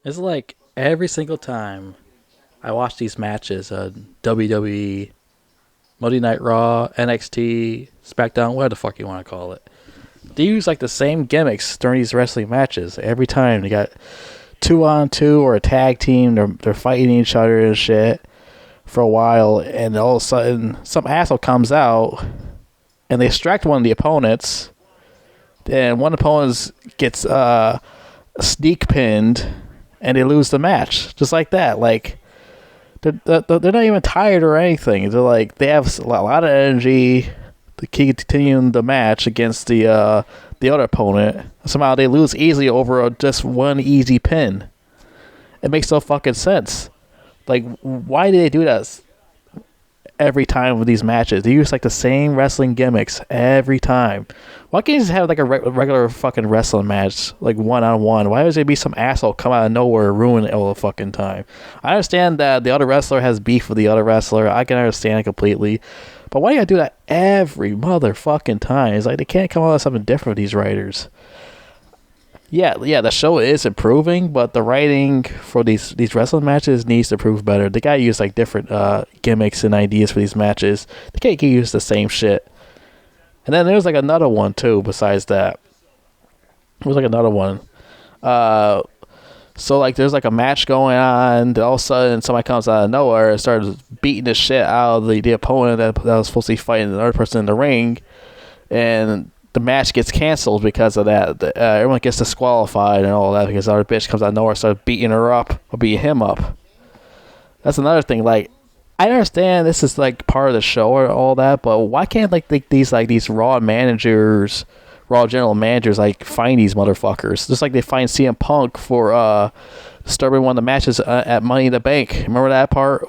It's like every single time I watch these matches, WWE, Monday Night Raw, NXT, SmackDown, whatever the fuck you want to call it. They use like the same gimmicks during these wrestling matches every time. They got 2-on-2 or a tag team. They're fighting each other and shit for a while, and all of a sudden some asshole comes out and they distract one of the opponents. And one opponent gets sneak pinned, and they lose the match just like that. Like they're not even tired or anything. They're like they have a lot of energy to keep continuing the match against the other opponent. Somehow they lose easily over just one easy pin. It makes no fucking sense. Like, why do they do that every time with these matches? They use like the same wrestling gimmicks every time. Why can't you just have like a regular fucking wrestling match, like 1-on-1? Why does there be some asshole come out of nowhere and ruin it all the fucking time? I understand that the other wrestler has beef with the other wrestler. I can understand it completely. But why do you gotta do that every motherfucking time? It's like they can't come up with something different with these writers. Yeah, the show is improving, but the writing for these wrestling matches needs to improve better. They gotta use like different gimmicks and ideas for these matches. They can't use the same shit. And then there's like another one too. Besides that, there's like another one. So like there's like a match going on. Then all of a sudden somebody comes out of nowhere and starts beating the shit out of the opponent that was supposed to be fighting the other person in the ring, and the match gets canceled because of that. Everyone gets disqualified and all that because the other bitch comes out of nowhere and starts beating her up or beating him up. That's another thing. Like, I understand this is like part of the show or all that, but why can't these Raw managers, Raw general managers, like find these motherfuckers? Just like they find CM Punk for disturbing one of the matches at Money in the Bank. Remember that part?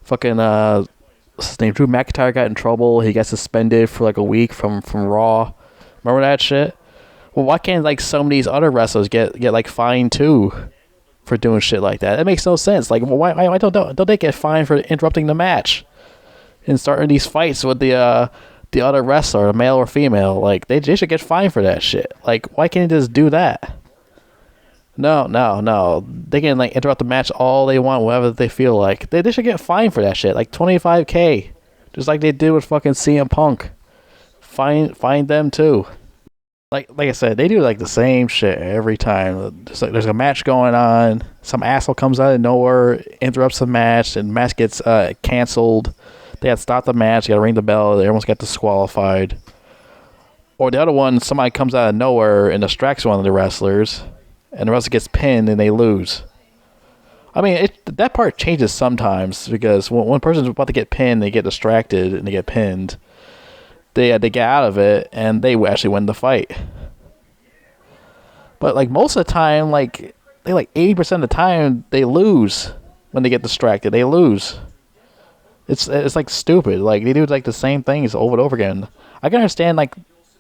Fucking what's his name? Drew McIntyre got in trouble. He got suspended for like a week from Raw. Remember that shit? Well, why can't like some of these other wrestlers get like fined too for doing shit like that? It makes no sense. Like, why don't they get fined for interrupting the match and starting these fights with the other wrestler, male or female? Like, they should get fined for that shit. Like, why can't they just do that? No. They can like interrupt the match all they want, whatever they feel like. They should get fined for that shit, like $25K, just like they did with fucking CM Punk. Find them too. Like I said, they do like the same shit every time. Just like there's a match going on, some asshole comes out of nowhere, interrupts the match, and the match gets canceled. They got to stop the match, got to ring the bell, everyone's got disqualified. Or the other one, somebody comes out of nowhere and distracts one of the wrestlers, and the wrestler gets pinned and they lose. I mean, that part changes sometimes because when one person's about to get pinned, they get distracted and they get pinned. They get out of it and they actually win the fight. But like most of the time, like 80% of the time they lose when they get distracted. They lose. It's like stupid. Like they do like the same things over and over again. I can understand like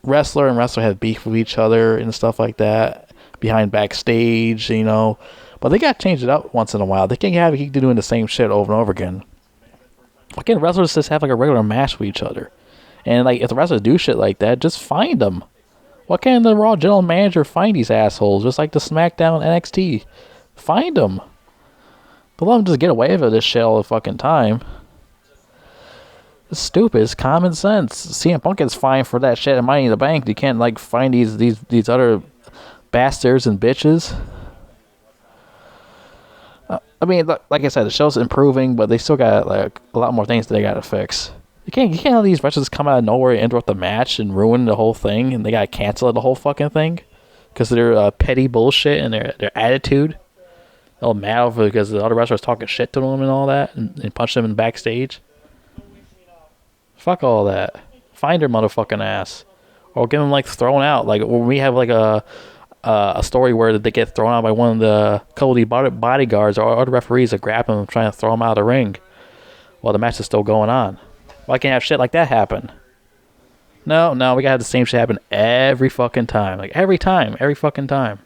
wrestler and wrestler have beef with each other and stuff like that behind backstage, you know. But they gotta change it up once in a while. They can't keep doing the same shit over and over again. Why can't wrestlers just have like a regular match with each other? And like, if the wrestlers do shit like that, just find them. Why can't the Raw general manager find these assholes? Just like the SmackDown NXT, find them. Don't let them just get away with this shit all the fucking time. It's stupid. It's common sense. CM Punk gets fined for that shit at Money in the Bank. You can't like find these other bastards and bitches. I mean, like I said, the show's improving, but they still got like a lot more things that they gotta fix. You can't have these wrestlers come out of nowhere and interrupt the match and ruin the whole thing, and they gotta cancel the whole fucking thing because of their petty bullshit and their attitude. They'll mad over because the other wrestlers talking shit to them and all that, and punch them in backstage. Fuck all that. Find their motherfucking ass, or get them like thrown out. Like when we have like a story where they get thrown out by one of the Cody bodyguards or other referees that grab them trying to throw them out of the ring while the match is still going on. Why can't have shit like that happen? No, we gotta have the same shit happen every fucking time. Like every fucking time.